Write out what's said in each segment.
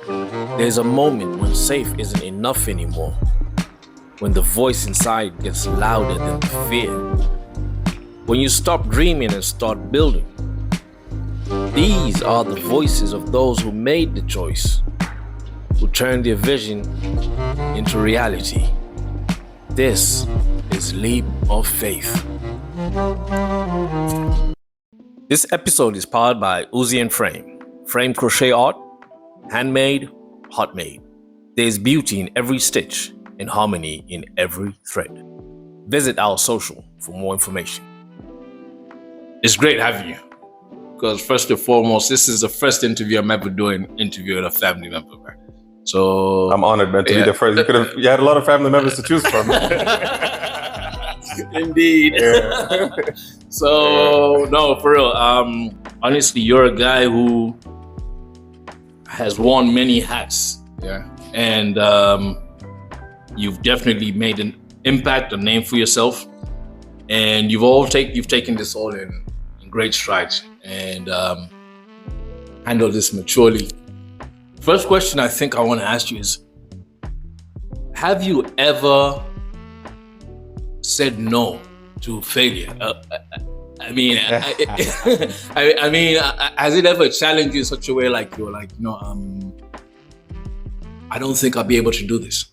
There's a moment when safe isn't enough anymore, when the voice inside gets louder than the fear, when you stop dreaming and start building. These are the voices of those who made the choice, who turned their vision into reality. This is Leap of Faith. This episode is powered by Uzi and Frame crochet art, handmade, hot made. There's beauty in every stitch and harmony in every thread. Visit our social for more information. It's great having you, because first and foremost, this is the first interview I'm ever doing, interviewing a family member. So I'm honored, man, to be the first. You had a lot of family members to choose from. Indeed. Yeah. So no, for real. Honestly, you're a guy who has worn many hats. Yeah. And you've definitely made an impact, a name for yourself, and you've taken this all in great strides and handled this maturely. First question I think I want to ask you is: have you ever said no to failure? I mean, has it ever challenged you in such a way like you're like, I don't think I'll be able to do this?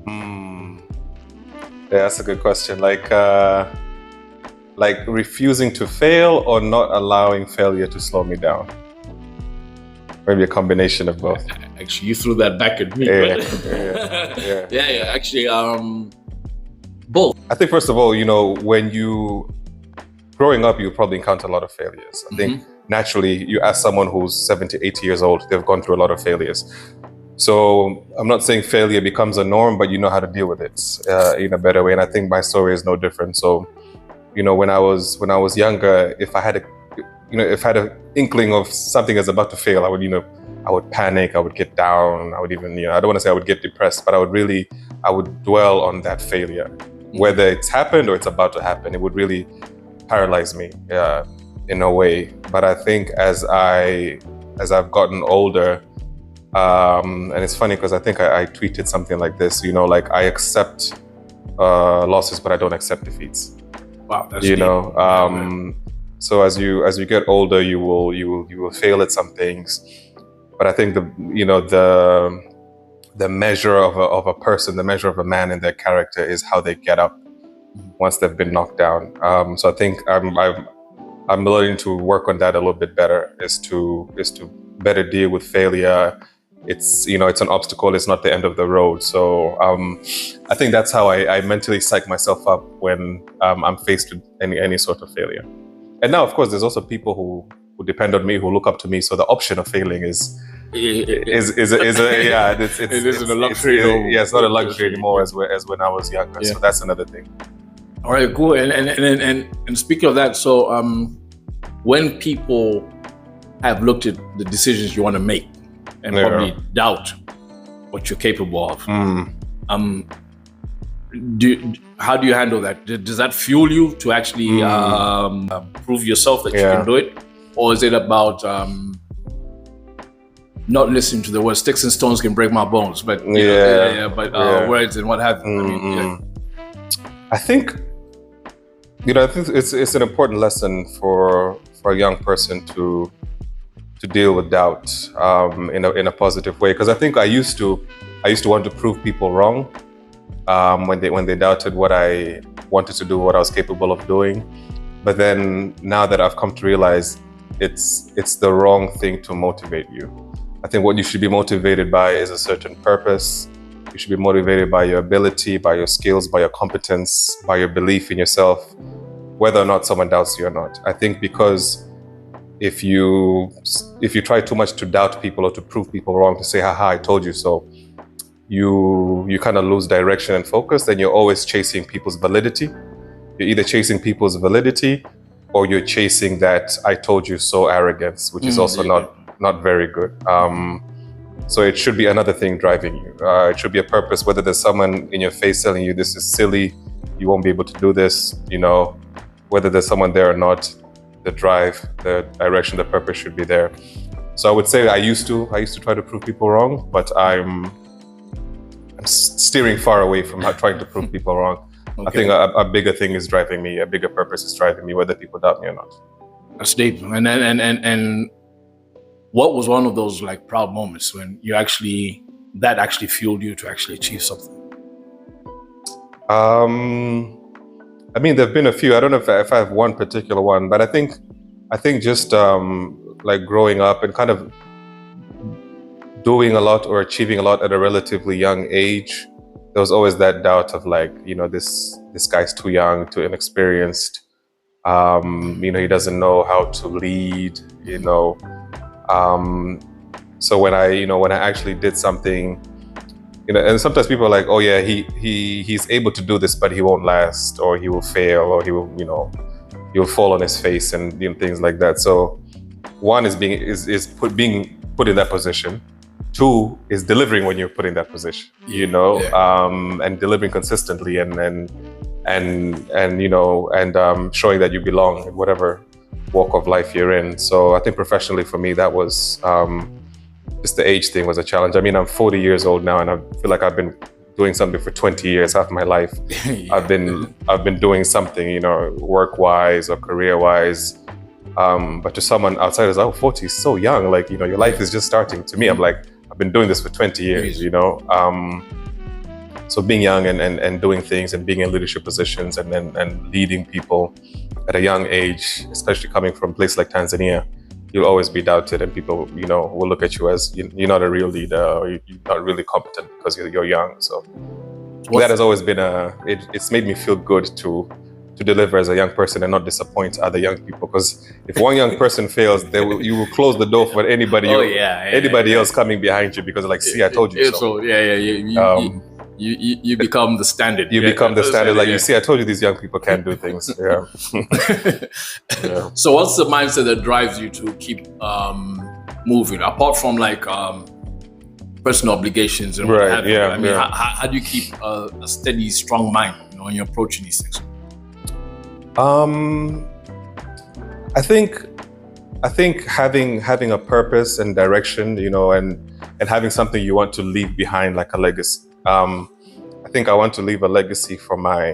Yeah, that's a good question. Like refusing to fail or not allowing failure to slow me down? Maybe a combination of both. Actually, you threw that back at me. Yeah. Actually, both. I think first of all, when growing up, you probably encounter a lot of failures. I think naturally, you ask someone who's 70, 80 years old, they've gone through a lot of failures. So I'm not saying failure becomes a norm, but you know how to deal with it in a better way. And I think my story is no different. So, when I was younger, if I had an inkling of something is about to fail, I would panic, I would get down, I would even, I don't want to say I would get depressed, but I would dwell on that failure. Whether it's happened or it's about to happen, it would really paralyze me in a way. But I think as I've gotten older, and it's funny because I think I tweeted something like this, like I accept losses, but I don't accept defeats. Wow, that's deep. So as you get older, you will fail at some things, but I think the measure of a person, the measure of a man and their character is how they get up once they've been knocked down. So I think I'm learning to work on that a little bit better, is to better deal with failure. It's it's an obstacle. It's not the end of the road. So I think that's how I mentally psych myself up when I'm faced with any sort of failure. And now, of course, there's also people who depend on me, who look up to me. So the option of failing is it isn't a luxury. It's not a luxury anymore as when I was younger. Yeah. So that's another thing. All right, cool. And speaking of that, so when people have looked at the decisions you want to make and probably doubt what you're capable of, how do you handle that? Does that fuel you to actually prove yourself that you can do it? Or is it about not listening to the words "sticks and stones can break my bones," but words and what have you? I think it's an important lesson for a young person to deal with doubt in a positive way, because I think I used to want to prove people wrong when they doubted what I wanted to do, what I was capable of doing. But then now that I've come to realize it's the wrong thing to motivate you. I think what you should be motivated by is a certain purpose. You should be motivated by your ability, by your skills, by your competence, by your belief in yourself, whether or not someone doubts you or not. I think because if you try too much to doubt people or to prove people wrong, to say, haha, I told you so, you kind of lose direction and focus. Then you're always chasing people's validity. You're either chasing people's validity or you're chasing that I told you so arrogance, which is also not very good. So it should be another thing driving you. It should be a purpose, whether there's someone in your face telling you this is silly, you won't be able to do this, whether there's someone there or not, the drive, the direction, the purpose should be there. So I would say I used to try to prove people wrong, but I'm steering far away from trying to prove people wrong. Okay. I think a bigger thing is driving me, a bigger purpose is driving me, whether people doubt me or not. That's deep. And what was one of those like proud moments when you actually fueled you to actually achieve something? I mean, there've been a few. I don't know if I have one particular one, but I think just like growing up and kind of doing a lot or achieving a lot at a relatively young age, there was always that doubt of like, you know, this guy's too young, too inexperienced. You know, he doesn't know how to lead, you know. So when I actually did something, you know, and sometimes people are like, oh yeah, he's able to do this, but he won't last, or he will fail, or he will, you know, he'll fall on his face, and you know, things like that. So one is being put in that position. Two is delivering when you're put in that position, you know, and delivering consistently and you know, and showing that you belong in whatever walk of life you're in. So I think professionally for me, that was just the age thing was a challenge. I mean, I'm 40 years old now, and I feel like I've been doing something for 20 years, half my life. I've been doing something, you know, work-wise or career-wise. But to someone outside is, oh, 40 is so young. Like, you know, your life is just starting. To me, I'm like, I've been doing this for 20 years, you know. So being young and doing things and being in leadership positions and leading people at a young age, especially coming from a place like Tanzania, you'll always be doubted, and people, you know, will look at you as you're not a real leader, or you're not really competent because you're young. So that has always been it's made me feel good to deliver as a young person and not disappoint other young people. Because if one young person fails, you will close the door for anybody else coming behind you, because like, see, I told you so. You become the standard. You become the standard. Like, you see, I told you these young people can't do things. Yeah. So what's the mindset that drives you to keep moving, apart from like personal obligations and what have you? I mean, how do you keep a steady, strong mind, you know, when you're approaching these things? I think having a purpose and direction, you know, and having something you want to leave behind, like a legacy. I think I want to leave a legacy for my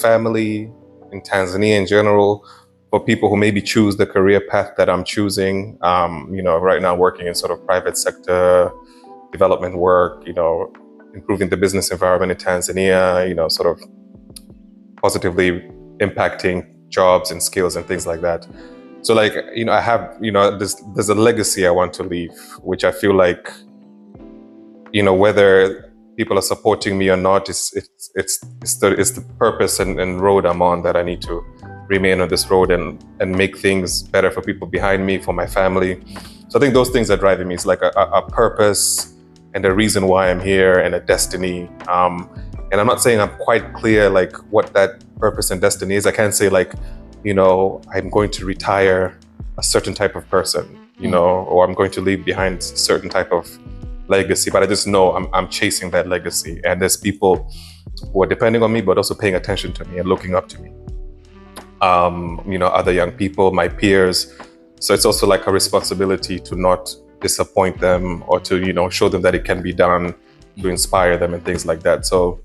family in Tanzania in general, for people who maybe choose the career path that I'm choosing. You know, right now working in sort of private sector development work, you know, improving the business environment in Tanzania, you know, sort of positively impacting jobs and skills and things like that. So like, you know, I have, you know, there's a legacy I want to leave, which I feel like, you know, whether people are supporting me or not, it's the purpose and road I'm on, that I need to remain on this road and make things better for people behind me, for my family. So I think those things are driving me. It's like a purpose and a reason why I'm here, and a destiny. And I'm not saying I'm quite clear like what that purpose and destiny is. I can't say like, you know, I'm going to retire a certain type of person, you know, or I'm going to leave behind a certain type of legacy, but I just know I'm chasing that legacy, and there's people who are depending on me, but also paying attention to me and looking up to me. You know, other young people, my peers. So it's also like a responsibility to not disappoint them, or to, you know, show them that it can be done, to inspire them and things like that. So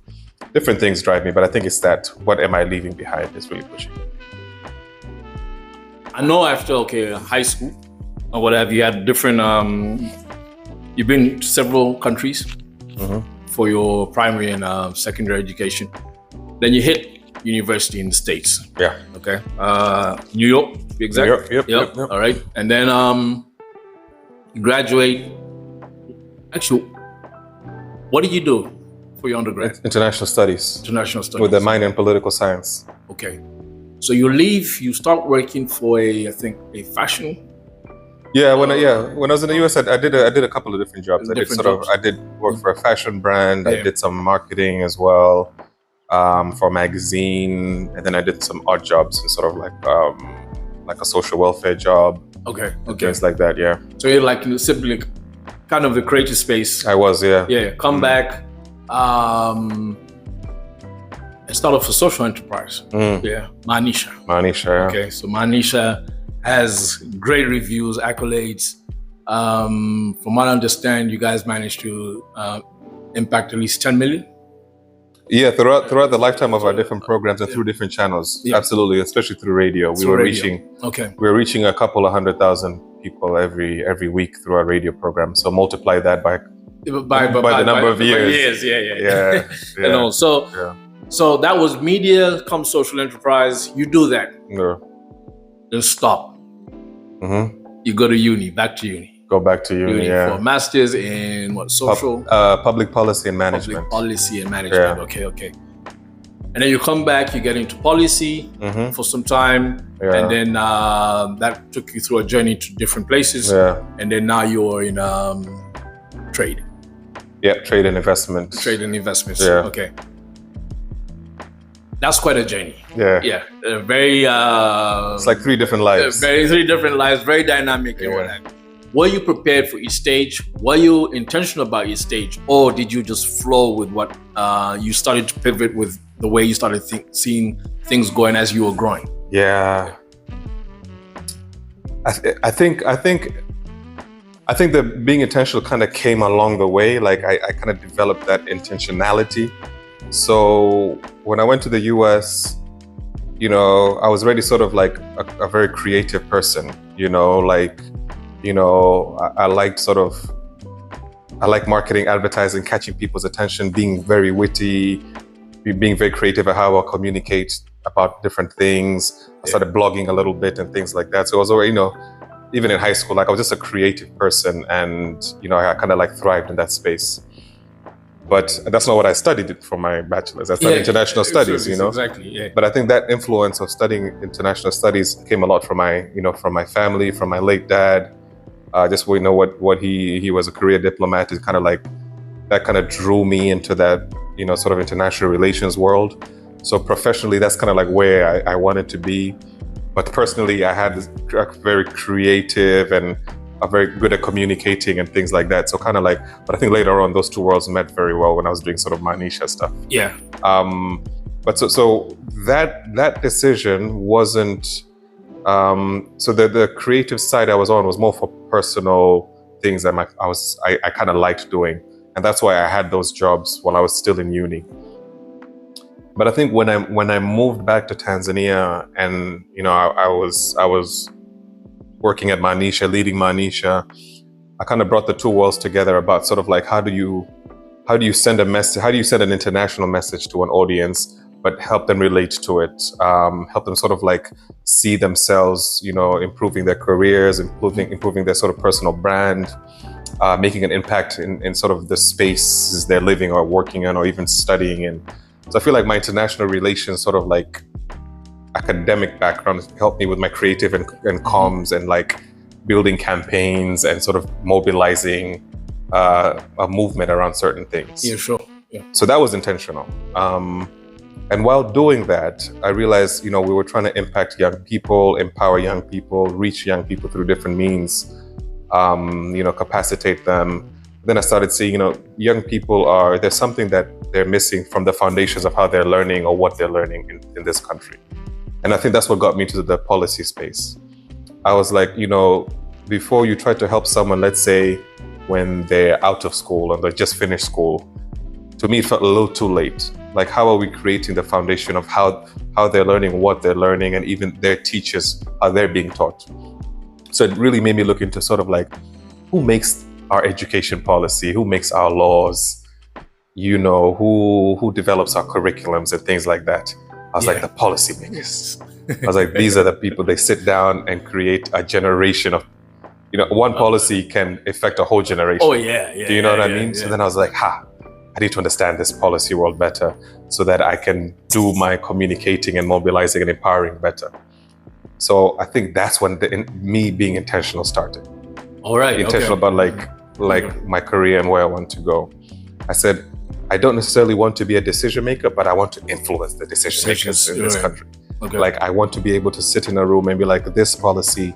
different things drive me, but I think it's that, what am I leaving behind, is really pushing me. I know after high school or whatever, you had different you've been to several countries for your primary and secondary education. Then you hit university in the States. Yeah. Okay. New York, to be exact. Yep. All right. And then you graduate. Actually, what did you do for your undergrad? International studies. International studies. With a minor in political science. Okay. So you leave, you start working for I think a fashion. Yeah, when I was in the US, I did a couple of different jobs. I did work for a fashion brand. Yeah. I did some marketing as well, for a magazine, and then I did some odd jobs and sort of like a social welfare job. Okay. Things like that. Yeah. So you're like simply kind of the creative space. I was, yeah. Yeah. Come back. And start off a social enterprise. Yeah. Mahiga. Yeah. Okay. So Mahiga has great reviews, accolades. From what I understand, you guys managed to impact at least 10 million. Yeah, throughout the lifetime of our different programs and through different channels, absolutely, especially through radio, we were reaching a couple of 100,000 people every week through our radio program. So multiply that by the number of years. Yeah. You know, so that was media, come social enterprise. You do that, then stop. You go to uni, back to uni. Go back to uni, for masters in what, social? Public policy and management. Public policy and management. Okay. And then you come back, you get into policy for some time, and then that took you through a journey to different places. And then now you're in trade. Yeah, trade and investment. Trade and investments. Okay. That's quite a journey. Yeah. Very. It's like 3 different lives. 3 different lives. Very dynamic and whatnot. Were you prepared for each stage? Were you intentional about each stage, or did you just flow with what you started to pivot with the way you started seeing things going as you were growing? Yeah, I think that being intentional kind of came along the way. Like I kind of developed that intentionality. So when I went to the US, you know, I was already sort of like a very creative person. You know, like. You know, I like marketing, advertising, catching people's attention, being very witty, being very creative at how I'll communicate about different things. I started blogging a little bit and things like that. So I was already, you know, even in high school, like I was just a creative person, and, you know, I kind of like thrived in that space. But that's not what I studied for my bachelor's. I studied international studies, you know. Exactly. But I think that influence of studying international studies came a lot from my family, from my late dad. Just, you know, what he was a career diplomat. Is kind of like that kind of drew me into that, you know, sort of international relations world. So professionally, that's kind of like where I wanted to be. But personally, I had this very creative and very good at communicating and things like that. So kind of like, but I think later on those 2 worlds met very well when I was doing sort of Manisha stuff. Yeah. But so that decision wasn't. So the creative side I was on was more for personal things that I kind of liked doing, and that's why I had those jobs while I was still in uni. But I think when I moved back to Tanzania, and you know I was working at Manisha, leading Manisha, I kind of brought the 2 worlds together about sort of like how do you send a message, how do you send an international message to an audience, but help them relate to it, help them sort of like see themselves, you know, improving their careers, improving their sort of personal brand, making an impact in sort of the spaces they're living or working in or even studying in. So I feel like my international relations sort of like academic background helped me with my creative and comms and like building campaigns and sort of mobilizing a movement around certain things. Yeah, sure. Yeah. So that was intentional. And while doing that, I realized, you know, we were trying to impact young people, empower young people, reach young people through different means, you know, capacitate them. Then I started seeing, you know, young people there's something that they're missing from the foundations of how they're learning or what they're learning in this country. And I think that's what got me to the policy space. I was like, you know, before you try to help someone, let's say when they're out of school or they just finished school, to me, it felt a little too late. Like, how are we creating the foundation of how they're learning, what they're learning, and even their teachers, how they're being taught? So it really made me look into sort of like, who makes our education policy? Who makes our laws? You know, who develops our curriculums and things like that? I was like, the policymakers. I was like, these are the people, they sit down and create a generation of, you know, one policy can affect a whole generation. Oh, yeah. Do you know what I mean? So then I was like, I need to understand this policy world better so that I can do my communicating and mobilizing and empowering better. So I think that's when me being intentional started. All right. Intentional about like my career and where I want to go. I said, I don't necessarily want to be a decision maker, but I want to influence the decision makers in this country. Okay. Like I want to be able to sit in a room and be like, this policy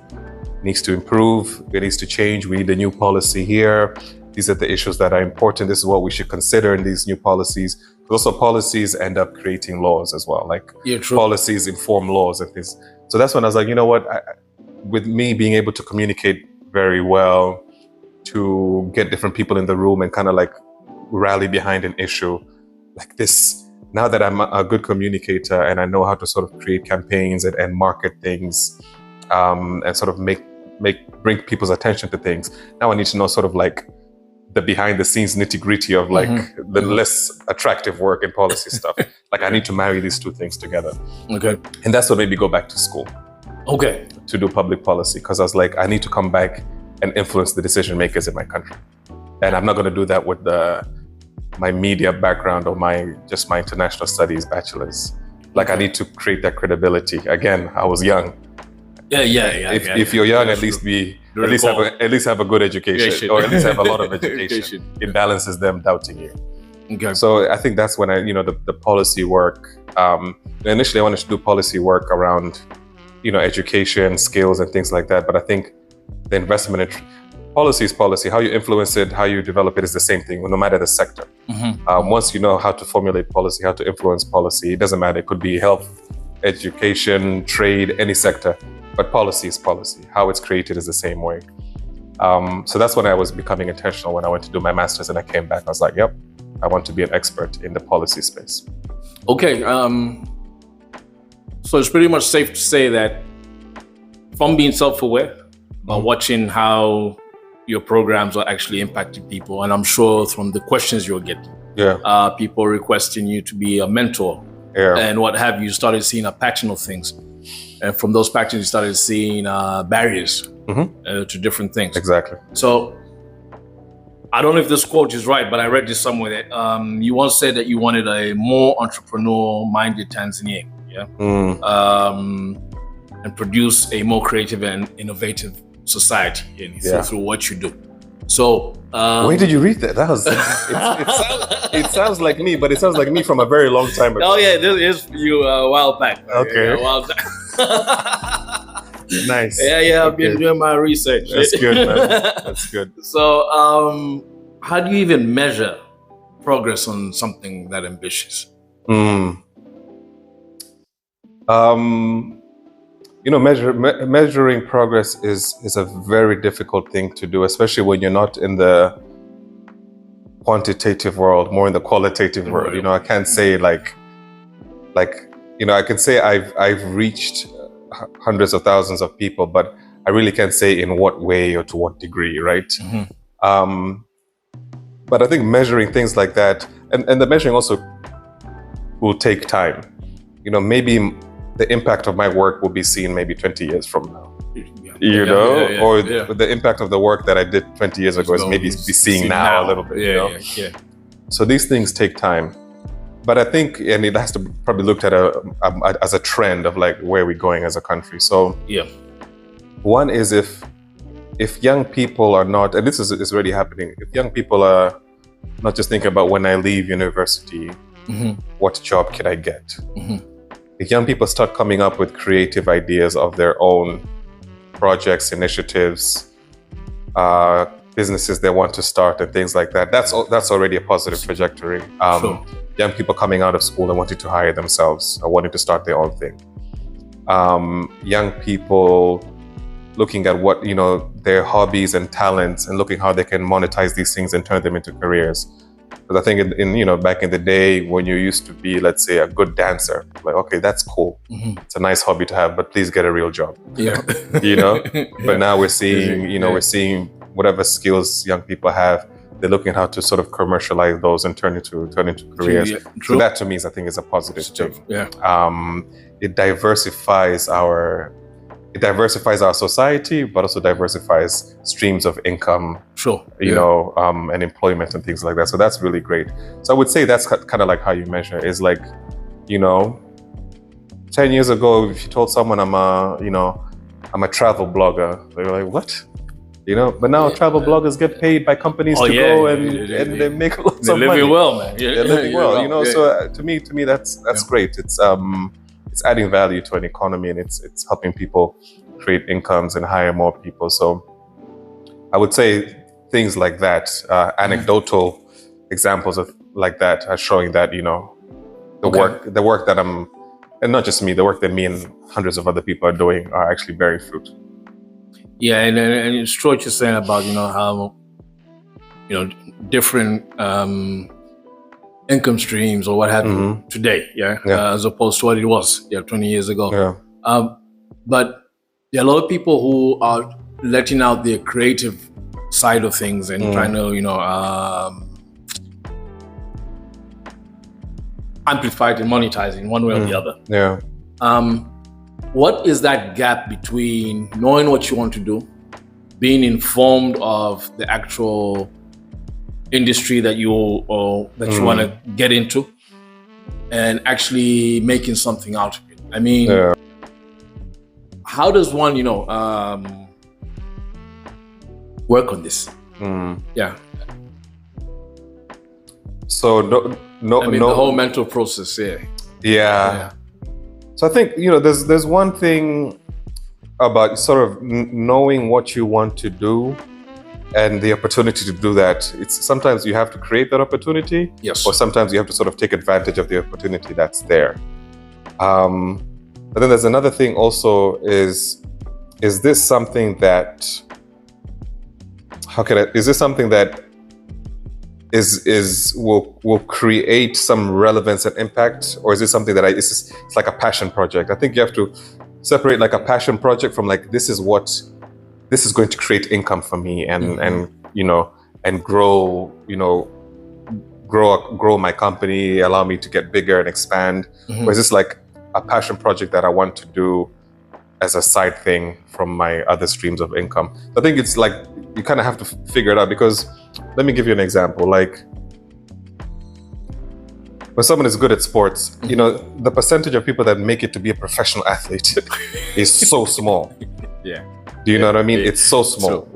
needs to improve, it needs to change, we need a new policy here. These are the issues that are important. This is what we should consider in these new policies. Also, policies end up creating laws as well. Like policies inform laws and things. So that's when I was like, you know what? With me being able to communicate very well, to get different people in the room and kind of like rally behind an issue like this. Now that I'm a good communicator and I know how to sort of create campaigns and market things, and sort of bring people's attention to things. Now I need to know sort of like the behind the scenes nitty gritty of like the less attractive work and policy stuff. Like I need to marry these two things together. Okay. And that's what made me go back to school. Okay. To do public policy, because I was like, I need to come back and influence the decision makers in my country. And I'm not going to do that with my media background or my international studies bachelor's. Like I need to create that credibility. Again, I was young. If you're young, at least have a good education, or at least have a lot of education. It balances them doubting you. Okay. So I think that's when the policy work. Initially, I wanted to do policy work around, education, skills, and things like that. But I think the investment in policy is policy. How you influence it, how you develop it is the same thing, no matter the sector. Once you know how to formulate policy, how to influence policy, it doesn't matter. It could be health, education, trade, any sector. But policy is policy. How it's created is the same way. So that's when I was becoming intentional when I went to do my master's and I came back. I was like, yep, I want to be an expert in the policy space. Okay. So it's pretty much safe to say that from being self-aware, watching how your programs are actually impacting people, and I'm sure from the questions you're getting, people requesting you to be a mentor and what have you, started seeing a pattern of things. And from those patterns, you started seeing barriers to different things. Exactly. So I don't know if this quote is right, but I read this somewhere that you once said that you wanted a more entrepreneur-minded Tanzania, and produce a more creative and innovative society through what you do. So where did you read that? That was it sounds like me, but it sounds like me from a very long time ago. Oh yeah, this is you a while back. Okay. A while back. Nice. Yeah, I've been doing my research. That's good, man. That's good. So how do you even measure progress on something that ambitious? Measuring progress is a very difficult thing to do, especially when you're not in the quantitative world, more in the qualitative world. I can't say I can say I've reached hundreds of thousands of people, but I really can't say in what way or to what degree, right? But I think measuring things like that, and the measuring also will take time. Maybe the impact of my work will be seen maybe 20 years from now, or the impact of the work that I did 20 years ago is maybe be seeing now a little bit, So these things take time. But I think, and it has to probably looked at as a trend of like where we're going as a country. So one is if young people are not, and this is already happening, if young people are not just thinking about when I leave university, what job can I get? If young people start coming up with creative ideas of their own projects, initiatives, businesses they want to start and things like that, that's already a positive trajectory. Young people coming out of school and wanting to hire themselves or wanting to start their own thing. Young people looking at what, their hobbies and talents and looking how they can monetize these things and turn them into careers. Because I think in back in the day when you used to be, let's say, a good dancer, like, okay, that's cool. It's a nice hobby to have, but please get a real job. But now we're seeing, we're seeing whatever skills young people have, they're looking at how to sort of commercialize those and turn into careers. So that to me I think is a positive thing. It diversifies our society, but also diversifies streams of income, and employment and things like that. So that's really great. So I would say that's kind of like how you measure is like, 10 years ago, if you told someone I'm a travel blogger, they were like, what? But now travel bloggers get paid by companies to go and they make lots of money. They're living well, man. They're living well, So to me that's great. It's adding value to an economy and it's helping people create incomes and hire more people. So I would say things like that, anecdotal examples of like that are showing that, the work that I'm, and not just me, the work that me and hundreds of other people are doing are actually bearing fruit. Yeah, and it's true what you're saying about, how different income streams or what have you today, as opposed to what it was 20 years ago. But there are a lot of people who are letting out their creative side of things and trying to amplify it and monetize it in one way or the other. What is that gap between knowing what you want to do, being informed of the actual industry that you want to get into, and actually making something out of it? I mean, how does one, work on this? So the whole mental process. So I think there's one thing about sort of knowing what you want to do and the opportunity to do that. It's sometimes you have to create that opportunity, or sometimes you have to sort of take advantage of the opportunity that's there. But then there's another thing also: is this something that will create some relevance and impact, or is it something that it's like a passion project? I think you have to separate like a passion project from like this is going to create income for me and grow my company, allow me to get bigger and expand, or is this like a passion project that I want to do as a side thing from my other streams of income? I think it's like you kind of have to figure it out, because let me give you an example. Like when someone is good at sports, the percentage of people that make it to be a professional athlete is so small. Do you know what I mean? It's so small,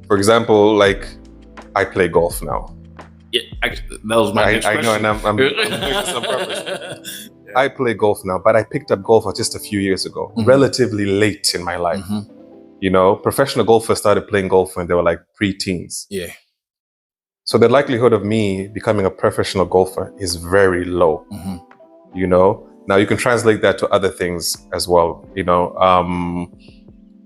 For example, like I play golf now. That was my next question. I know, and I'm doing this on purpose. I play golf now, but I picked up golf just a few years ago, relatively late in my life. Professional golfers started playing golf when they were like pre-teens. So the likelihood of me becoming a professional golfer is very low. Now you can translate that to other things as well.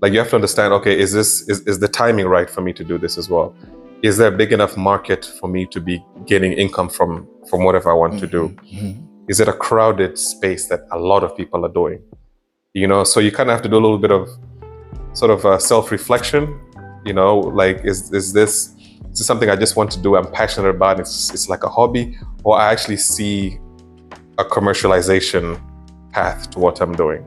Like you have to understand, okay, is the timing right for me to do this as well? Is there a big enough market for me to be getting income from whatever I want to do? Is it a crowded space that a lot of people are doing? So you kind of have to do a little bit of sort of self-reflection. Like is this something I just want to do, I'm passionate about, it's like a hobby, or I actually see a commercialization path to what I'm doing?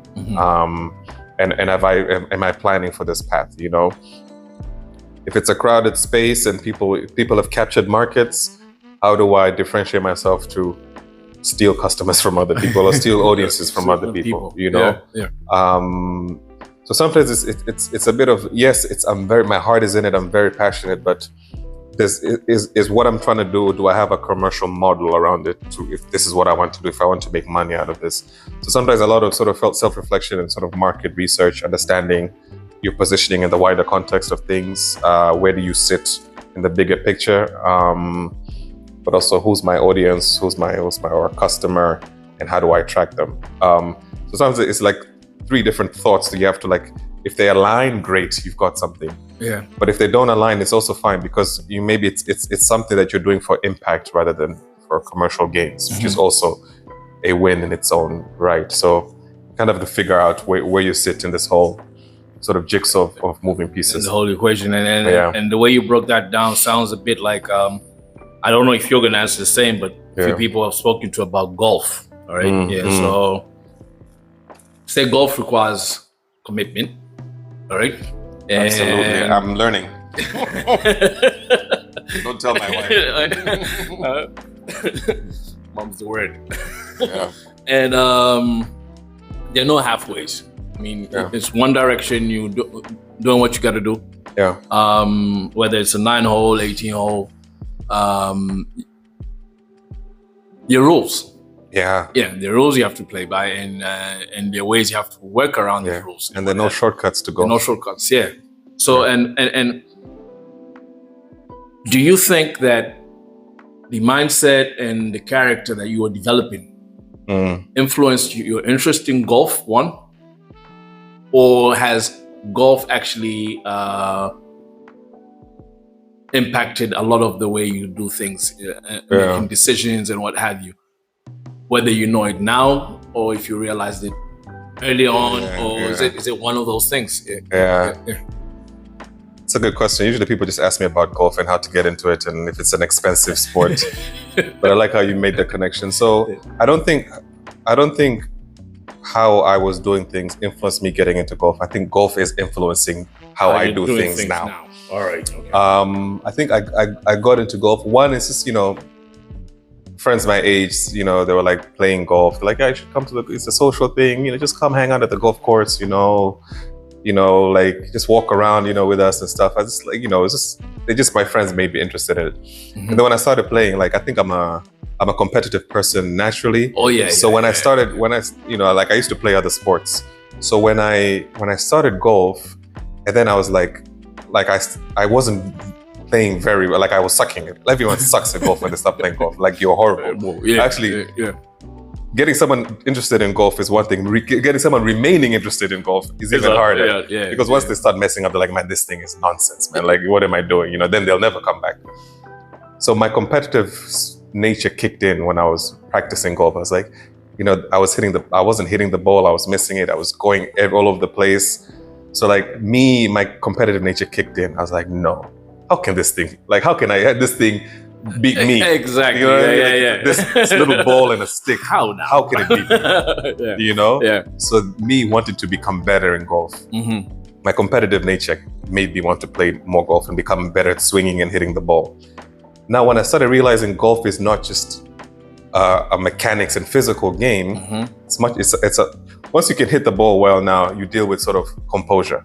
And am I planning for this path? If it's a crowded space and people have captured markets, how do I differentiate myself to steal customers from other people or steal audiences from other people? So sometimes it's a bit of, yes, my heart is in it, I'm very passionate, but this is what I'm trying to do. Do I have a commercial model around it if this is what I want to do, if I want to make money out of this? So sometimes a lot of sort of self-reflection and sort of market research, understanding your positioning in the wider context of things. Where do you sit in the bigger picture? But also who's my audience, who's my customer, and how do I track them? So sometimes it's like 3 different thoughts that you have to, like, if they align, great, you've got something. But if they don't align, it's also fine, because maybe it's something that you're doing for impact rather than for commercial gains, which is also a win in its own right. So kind of to figure out where you sit in this whole sort of jigsaw of moving pieces. The whole equation. And the way you broke that down sounds a bit like, I don't know if you're going to answer the same, but a few people I've spoken to about golf. All right. So say golf requires commitment. All right. Absolutely. I'm learning. Don't tell my wife. Mom's the word. And there are no halfways. I mean, it's one direction, you doing what you got to do. Whether it's a 9-hole, 18-hole, there are rules. There are rules you have to play by, and there are ways you have to work around the rules. And there are no shortcuts to go. No shortcuts. So and do you think that the mindset and the character that you are developing influenced your interest in golf, one? Or has golf actually impacted a lot of the way you do things, making decisions and what have you. Whether you know it now or if you realized it early on, is it one of those things? It's a good question. Usually people just ask me about golf and how to get into it and if it's an expensive sport. But I like how you made the connection. So I don't think how I was doing things influenced me getting into golf. I think golf is influencing how I do things now. All right. Okay. I think I got into golf. One is just, friends my age, they were like playing golf. They're like, I should come to it's a social thing, just come hang out at the golf course, like just walk around, with us and stuff. I just like, my friends made me interested in it. And then when I started playing, like, I think I'm a competitive person naturally. Oh yeah. So I used to play other sports. So when I started golf, and then I was like I wasn't playing very well. Like I was sucking it. Everyone sucks at golf when they stop playing golf. Like you're horrible. Getting someone interested in golf is one thing. Getting someone remaining interested in golf is even harder. Because once they start messing up, they're like, man, this thing is nonsense, man. Like, what am I doing? Then they'll never come back. So my competitive nature kicked in when I was practicing golf. I was like, I wasn't hitting the ball. I was missing it. I was going all over the place. So like my competitive nature kicked in. I was like, no, how can this thing beat me? Exactly. This little ball and a stick. How can it beat me? So me wanted to become better in golf. My competitive nature made me want to play more golf and become better at swinging and hitting the ball. Now, when I started realizing golf is not just a mechanics and physical game, once you can hit the ball well, now you deal with sort of composure.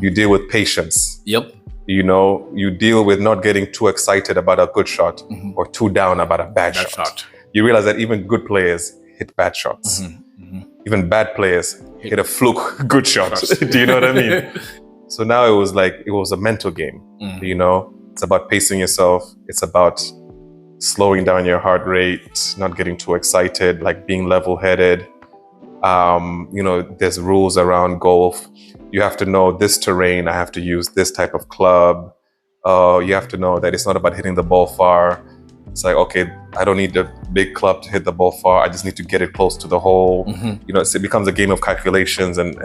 You deal with patience. Yep. You deal with not getting too excited about a good shot or too down about a bad shot. You realize that even good players hit bad shots. Even bad players hit a fluke good shot. Do you know what I mean? So now it was a mental game. It's about pacing yourself. It's about slowing down your heart rate, not getting too excited, like being level-headed. There's rules around golf. You have to know this terrain, I have to use this type of club. You have to know that it's not about hitting the ball far. It's like, okay, I don't need a big club to hit the ball far. I just need to get it close to the hole. It becomes a game of calculations and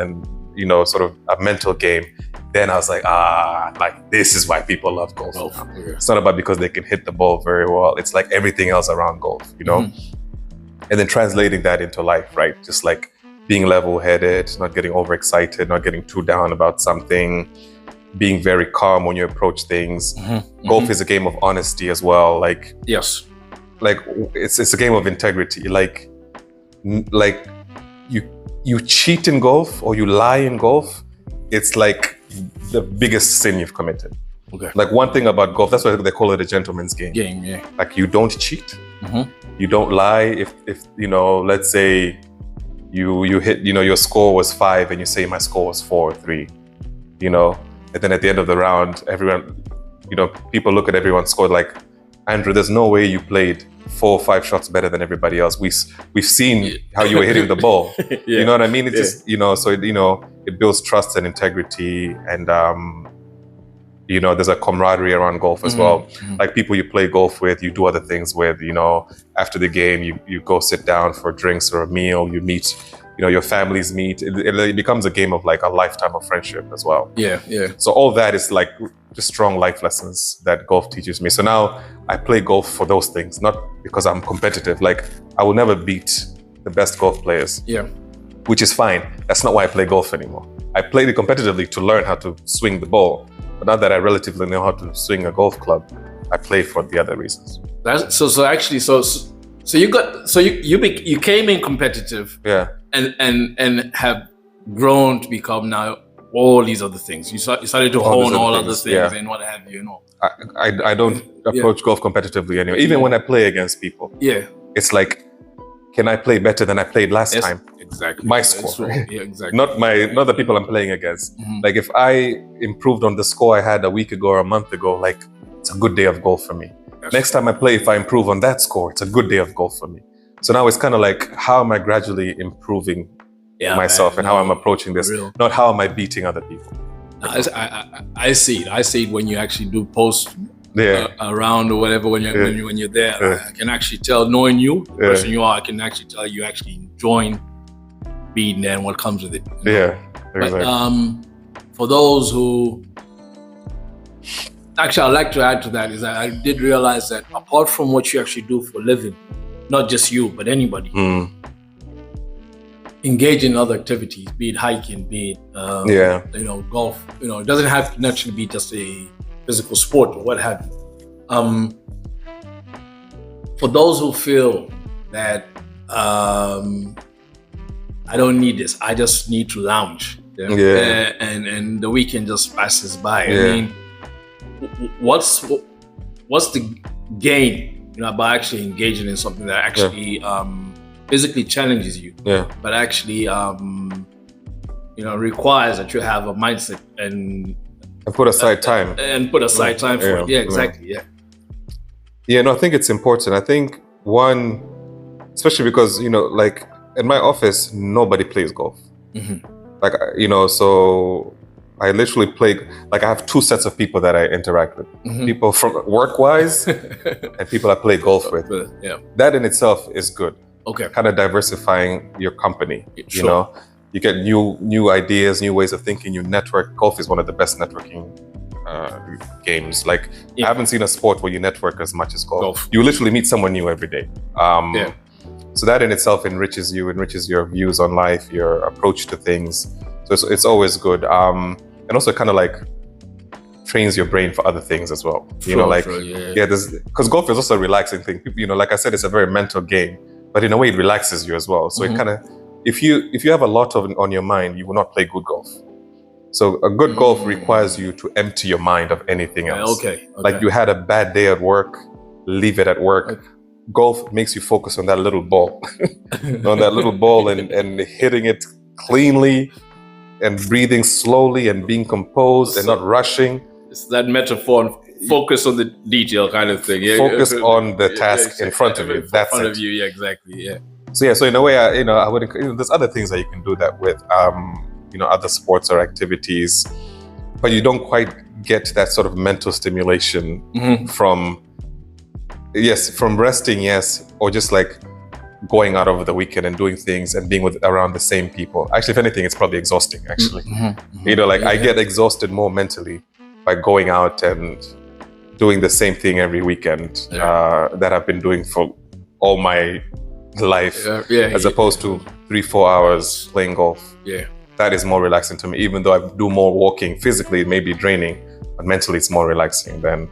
sort of a mental game. Then I was like, this is why people love golf. It's not about because they can hit the ball very well. It's like everything else around golf, And then translating that into life, right? Just like being level-headed, not getting overexcited, not getting too down about something, being very calm when you approach things. Golf is a game of honesty as well. Like, yes, like it's a game of integrity. Like you cheat in golf or you lie in golf, it's like the biggest sin you've committed. Okay. Like one thing about golf, that's why they call it a gentleman's game. Like you don't cheat, you don't lie. If let's say you hit, your score was 5 and you say my score was 4 or 3, and then at the end of the round, everyone, people look at everyone's score like, Andrew, there's no way you played 4 or 5 shots better than everybody else. We've seen how you were hitting the ball. You know what I mean? It's just, so it builds trust and integrity, and there's a camaraderie around golf as well. Like people you play golf with, you do other things with, after the game, you go sit down for drinks or a meal, you meet, your families meet. It becomes a game of like a lifetime of friendship as well. So all that is like just strong life lessons that golf teaches me. So now I play golf for those things, not because I'm competitive. Like I will never beat the best golf players. Which is fine. That's not why I play golf anymore. I played it competitively to learn how to swing the ball. But now that I relatively know how to swing a golf club, I play for the other reasons. You came in competitive, and have grown to become now all these other things. You started to hone all other things and what have you. I don't approach golf competitively anyway. Even when I play against people, it's like, can I play better than I played last time? Exactly. My score. Exactly. Not the people I'm playing against. Like if I improved on the score I had a week ago or a month ago, like it's a good day of golf for me. Next time I play, if I improve on that score, it's a good day of golf for me. So now it's kind of like, how am I gradually improving myself and how I'm approaching this? Not how am I beating other people? I see it. I see it when you actually do post around or whatever. When you're there, I can actually tell, knowing you, the person you are, I can actually tell you actually enjoying being there and what comes with it. You know? Yeah, exactly. But for those who actually, I'd like to add to that is that I did realize that apart from what you actually do for a living, not just you but anybody. Engage in other activities, be it hiking, be it golf. It doesn't have to naturally be just a physical sport or what have you. For those who feel that I don't need this, I just need to lounge, and the weekend just passes by. I mean, what's the gain, by actually engaging in something that actually physically challenges you, but actually requires that you have a mindset and put aside time for it. Exactly. No, I think it's important. I think one, especially because like in my office nobody plays golf. Like so I literally play, like I have two sets of people that I interact with. People from work-wise and people I play golf with. That in itself is good. Okay. Kind of diversifying your company. Sure. You get new ideas, new ways of thinking, you network. Golf is one of the best networking games. Like I haven't seen a sport where you network as much as golf. You literally meet someone new every day. So that in itself enriches your views on life, your approach to things. So it's always good. And also kind of like trains your brain for other things as well. Because golf is also a relaxing thing. Like I said, it's a very mental game, but in a way it relaxes you as well. So it kind of, if you have a lot on your mind, you will not play good golf. So a good golf requires you to empty your mind of anything else. Like you had a bad day at work, leave it at work. Golf makes you focus on that little ball, and hitting it cleanly and breathing slowly and being composed and not rushing. It's that metaphor, focus on the detail kind of thing. Focus on the task in front of you. That's it. Exactly. So in a way, I would. There's other things that you can do that with. Other sports or activities, but you don't quite get that sort of mental stimulation from resting, or just like going out over the weekend and doing things and being around the same people. Actually, if anything, it's probably exhausting. Actually, I get exhausted more mentally by going out and doing the same thing every weekend that I've been doing for all my life, as opposed to 3-4 hours playing golf. That is more relaxing to me, even though I do more walking. Physically, it may be draining, but mentally it's more relaxing than,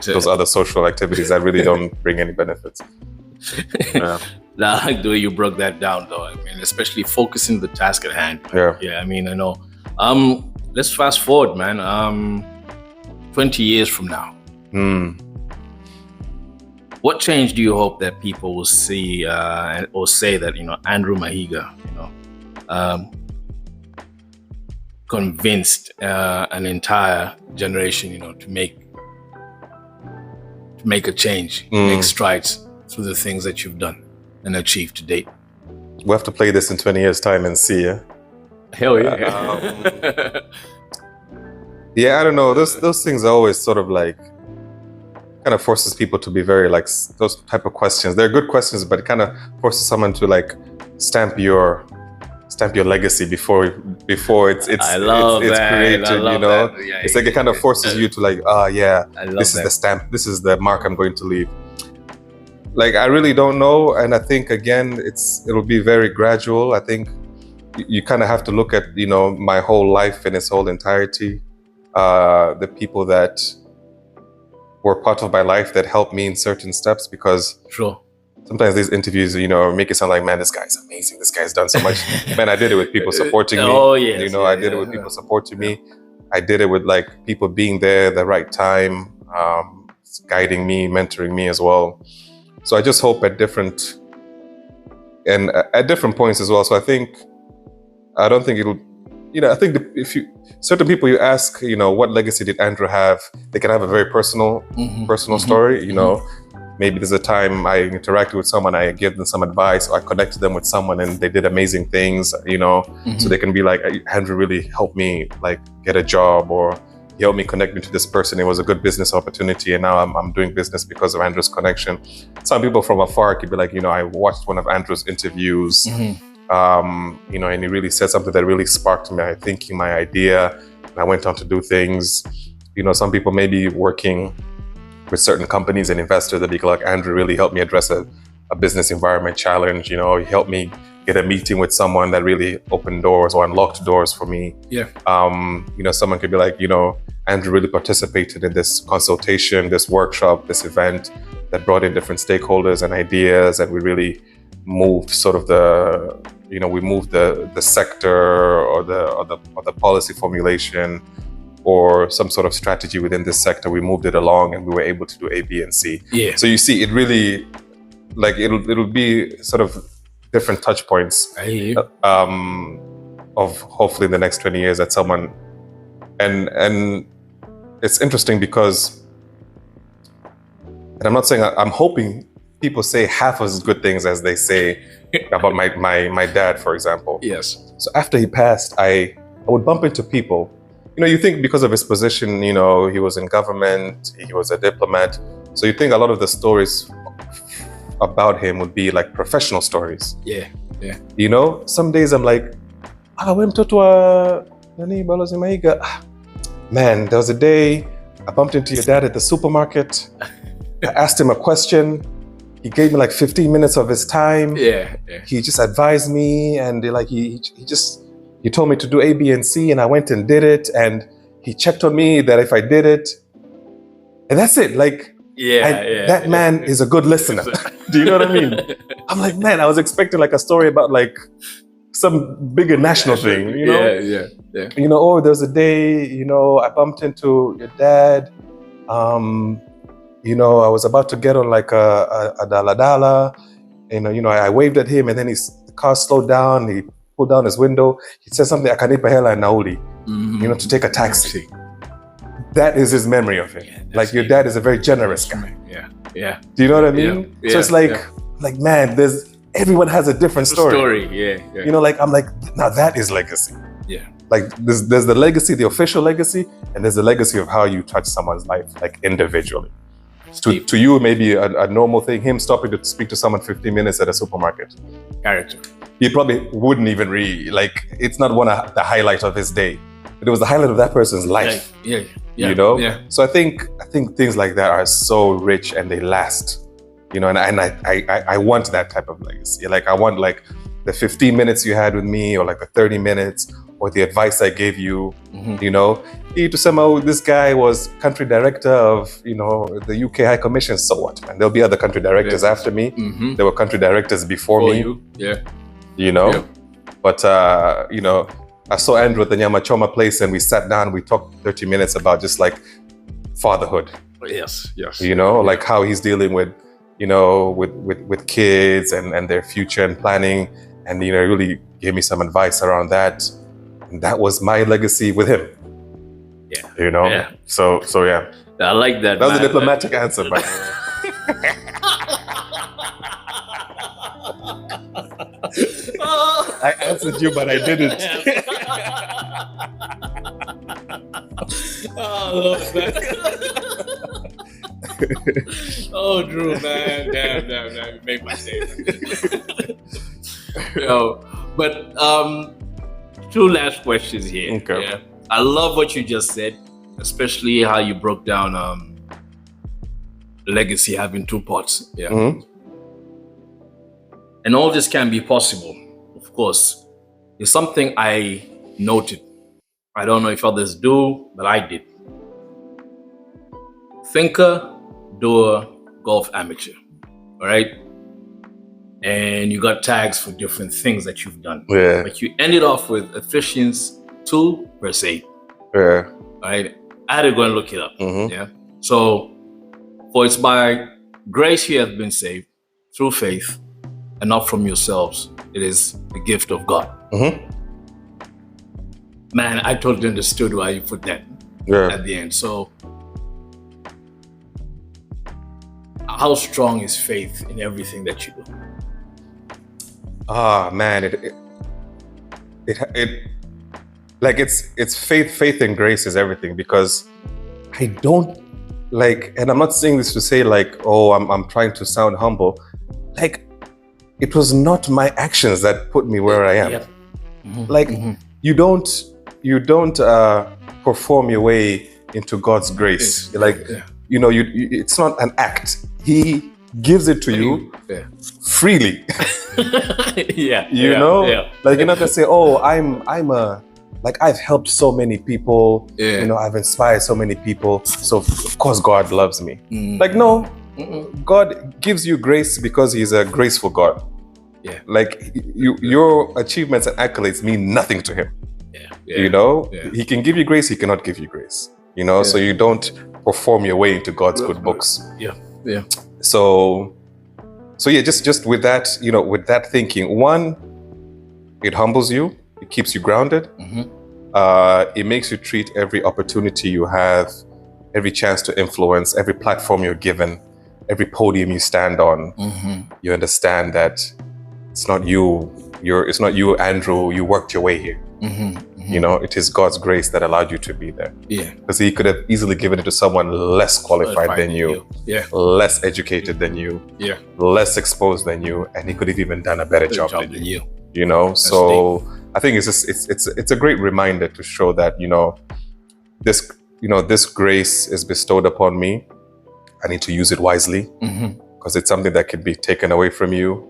those other social activities that really don't bring any benefits. I like the way you broke that down, though. I mean, especially focusing the task at hand. I mean, I know. Let's fast forward, man. 20 years from now. What change do you hope that people will see or say that, Andrew Mahiga, convinced an entire generation, to make a change, make strides through the things that you've done and achieved to date? We'll have to play this in 20 years' time and see. Hell yeah. I don't know. Those things are always sort of like, kind of forces people to be very like, those type of questions. They're good questions, but it kind of forces someone to like stamp your legacy before it's created. It's like it kind of forces you to like, this is the stamp, this is the mark I'm going to leave. Like, I really don't know, and I think again it'll be very gradual. I think you kind of have to look at my whole life in its whole entirety, the people that were part of my life that helped me in certain steps, because sometimes these interviews, make it sound like, man, this guy's amazing. This guy's done so much. Man, I did it with people supporting me. I did it with people supporting me. I did it with like people being there at the right time, guiding me, mentoring me as well. So I just hope at different points as well. So I think if certain people you ask, what legacy did Andrew have, they can have a very personal story, maybe there's a time I interacted with someone, I give them some advice, or I connected them with someone and they did amazing things, you know, so they can be like, Andrew really helped me like get a job, or he helped me connect me to this person. It was a good business opportunity, and now I'm doing business because of Andrew's connection. Some people from afar could be like, you know, I watched one of Andrew's interviews, you know, and he really said something that really sparked my thinking, my idea, and I went on to do things. You know, some people may be working with certain companies and investors that be like, Andrew really helped me address a business environment challenge. You know, he helped me get a meeting with someone that really opened doors or unlocked doors for me. Yeah. You know, someone could be like, you know, Andrew really participated in this consultation, this workshop, this event that brought in different stakeholders and ideas, and we really moved sort of we moved the sector or the policy formulation or some sort of strategy within this sector. We moved it along and we were able to do A, B, and C. Yeah. So you see, it really, like, it'll be sort of different touch points of hopefully in the next 20 years that someone, and it's interesting because, and I'm not saying, I'm hoping people say half as good things as they say about my dad, for example. Yes. So after he passed, I would bump into people. You know, you think because of his position, you know, he was in government, he was a diplomat. So you think a lot of the stories about him would be like professional stories. Yeah, yeah. You know, some days I'm like, went to Mahiga. Man, there was a day I bumped into your dad at the supermarket. I asked him a question. He gave me like 15 minutes of his time. Yeah, yeah. He just advised me, and like he told me to do A, B, and C, and I went and did it. And he checked on me that if I did it, and that's it. Like, that man is a good listener. Do you know what I mean? I'm like, man, I was expecting like a story about like some bigger national thing, you know? Yeah. You know, or there was a day, you know, I bumped into your dad. You know, I was about to get on like a daladala. You know, I waved at him, and then the car slowed down. He pulled down his window. He said something, akanipa hela nauli, you know, to take a taxi. That is his memory of it. Yeah, like, your dad is a very generous guy. Yeah. Do you know what I mean? So it's like man, everyone has a different story. Yeah. You know, like, I'm like, now that is legacy. Yeah. Like, there's the legacy, the official legacy, and there's the legacy of how you touch someone's life, like, individually. To you, maybe a normal thing, him stopping to speak to someone 15 minutes at a supermarket. Character. He probably wouldn't even like, it's not one of the highlights of his day, but it was the highlight of that person's life. Yeah. You know? Yeah. So I think things like that are so rich and they last. You know, and I want that type of legacy. Like, I want like the 15 minutes you had with me, or like the 30 minutes, or the advice I gave you. You know, to somehow, this guy was country director of, you know, the UK High Commission. So what, man? There'll be other country directors after me. There were country directors before me. You know, but you know, I saw Andrew at the Nyama Choma place, and we sat down. We talked 30 minutes about just like fatherhood. Yes. You know, like how he's dealing with, you know, with kids and their future and planning, and, you know, really gave me some advice around that. And that was my legacy with him. Yeah. You know? Yeah. So yeah. I like that. That was a diplomatic answer, but I answered you, but I didn't. Oh, Drew, man. Damn. You made my day. But two last questions here. Okay. Yeah. I love what you just said, especially how you broke down legacy having two parts. Yeah. And all this can be possible, of course. It's something I noted. I don't know if others do, but I did. Thinker, doer, golf amateur. All right? And you got tags for different things that you've done. Yeah. But you ended off with efficiency 2 per se. Yeah. All right? I had to go and look it up. Yeah. So, for it's by grace you have been saved through faith, and not from yourselves. It is the gift of God. Man, I totally understood why you put that at the end. So, how strong is faith in everything that you do? Ah, man, it's faith and grace is everything, because I don't like, and I'm not saying this to say like, oh, I'm trying to sound humble. Like, it was not my actions that put me where I am. Yep. Mm-hmm. Like, you don't perform your way into God's grace. Like, it's not an act. He gives it to you freely. You know, like, you're not gonna say, oh, I've helped so many people. You know, I've inspired so many people, so of course God loves me. Like, no, God gives you grace because He's a graceful God. Like, your achievements and accolades mean nothing to Him. You know, He can give you grace, He cannot give you grace. You know, so you don't perform your way into God's good books. So yeah, just with that, you know, with that thinking, one, it humbles you, it keeps you grounded. It makes you treat every opportunity you have, every chance to influence, every platform you're given, every podium you stand on. You understand that it's not you, Andrew, you worked your way here. You know, it is God's grace that allowed you to be there. Because He could have easily given it to someone less qualified than you, less educated than you, less exposed than you, and He could have even done a better job than you. You know, that's so deep. I think it's a great reminder to show that, you know, this grace is bestowed upon me. I need to use it wisely, because it's something that could be taken away from you.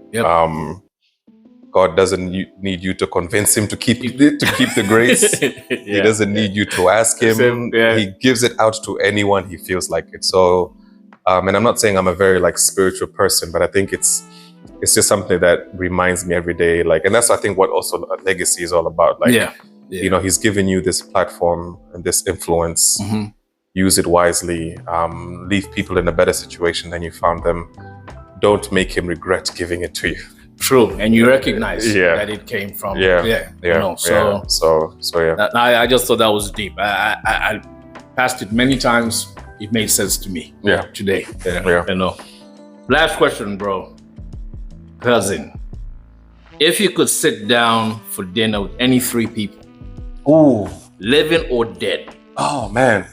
God doesn't need you to convince Him to keep the grace. He doesn't need you to ask Him. He gives it out to anyone He feels like it. So, and I'm not saying I'm a very like spiritual person, but I think it's just something that reminds me every day. Like, and that's, I think, what also legacy is all about. Like, you know, He's given you this platform and this influence. Use it wisely. Leave people in a better situation than you found them. Don't make Him regret giving it to you. True, and you recognize that it came from you know, so I just thought that was deep. I passed it many times. It made sense to me today. You know. Last question, bro. Cousin, if you could sit down for dinner with any three people, living or dead, oh man,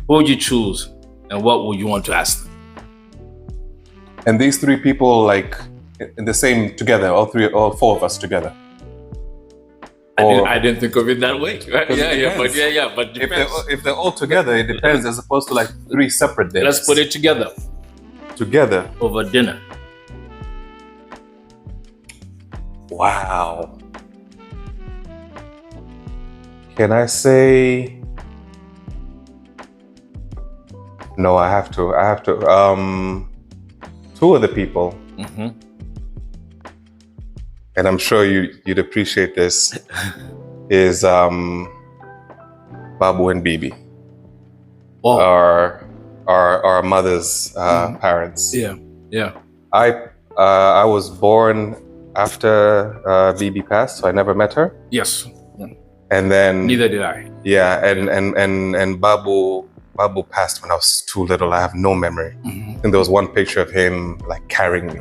who would you choose and what would you want to ask them? And these three people, like, in the same together, all four of us together. I didn't think of it that way. But if they're all together, it depends, as opposed to like three separate dinners. Let's put it together. Together over dinner. Wow. Can I say? No, I have to. Two of the people. And I'm sure you'd appreciate this, is Babu and Bibi, our mother's parents. I was born after Bibi passed, so I never met her. Yes. And then neither did I. Yeah, and Babu passed when I was too little. I have no memory. And there was one picture of him like carrying me.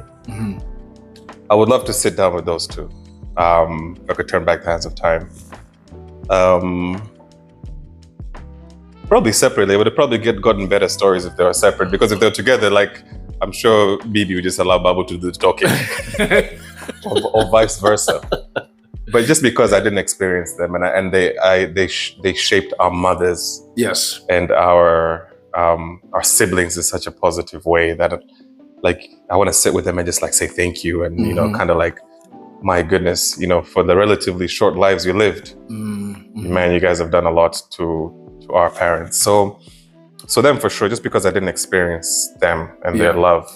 I would love to sit down with those two. If I could turn back the hands of time. Probably separately. I would have probably gotten better stories if they were separate, because if they're together, like, I'm sure Bibi would just allow Babu to do the talking. or vice versa. But just because I didn't experience them, and they shaped our mothers, and our siblings in such a positive way that, like, I want to sit with them and just like say thank you, and you know, kind of like, my goodness, you know, for the relatively short lives you lived, man, you guys have done a lot to our parents. So them for sure, just because I didn't experience them and their love.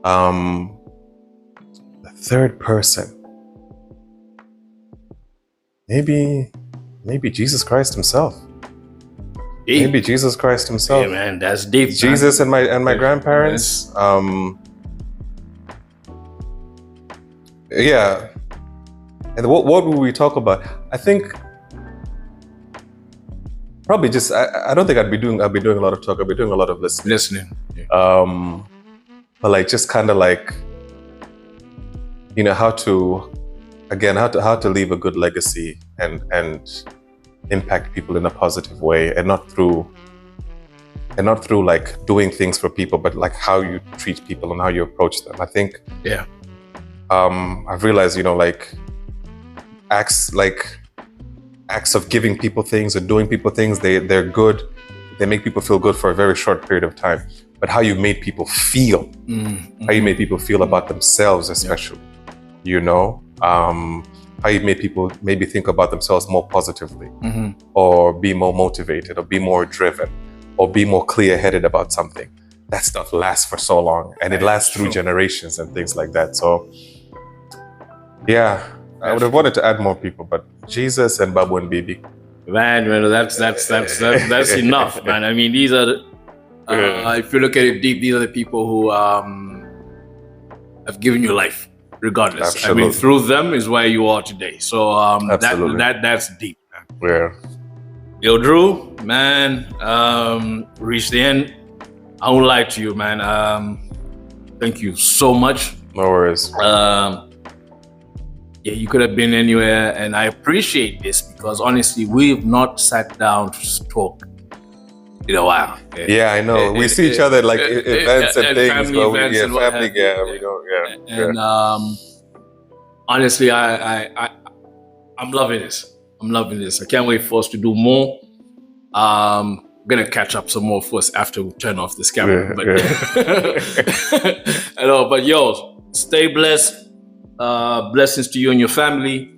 The third person. Maybe Jesus Christ himself. Maybe Jesus Christ himself. Yeah, man, that's deep. Jesus and my grandparents. Yeah. And what will we talk about? I think probably just I don't think I'll be doing a lot of talk. I'll be doing a lot of listening. Yeah. but like just kind of like, you know, how to leave a good legacy and impact people in a positive way, and not through like doing things for people, but like how you treat people and how you approach them. I think I've realized, you know, like acts of giving people things or doing people things, they're good. They make people feel good for a very short period of time. But how you made people feel, how you made people feel about themselves, especially, you know, how you made people maybe think about themselves more positively, or be more motivated, or be more driven, or be more clear-headed about something. That stuff lasts for so long, and it lasts through generations and things like that. So, yeah, I would have wanted to add more people, but Jesus and Babu and Bibi. Man, that's enough, man. I mean, these are, if you look at it deep, these are the people who have given you life, regardless. Absolutely. I mean, through them is where you are today. So that's deep, man. Yeah. Yo, Drew, man, reached the end. I won't lie to you, man. Thank you so much. No worries. Yeah, you could have been anywhere, and I appreciate this because honestly, we've not sat down to talk in a while. Yeah, I know. We see each other like events and things, but we don't. And honestly, I'm loving this. I can't wait for us to do more. I'm gonna catch up some more for us after we turn off this camera. I know, but yo, stay blessed. Blessings to you and your family,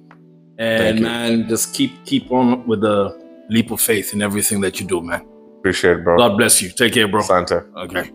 and man, just keep on with the leap of faith in everything that you do, man. Appreciate it, bro. God bless you. Take care, bro. Santa. Okay.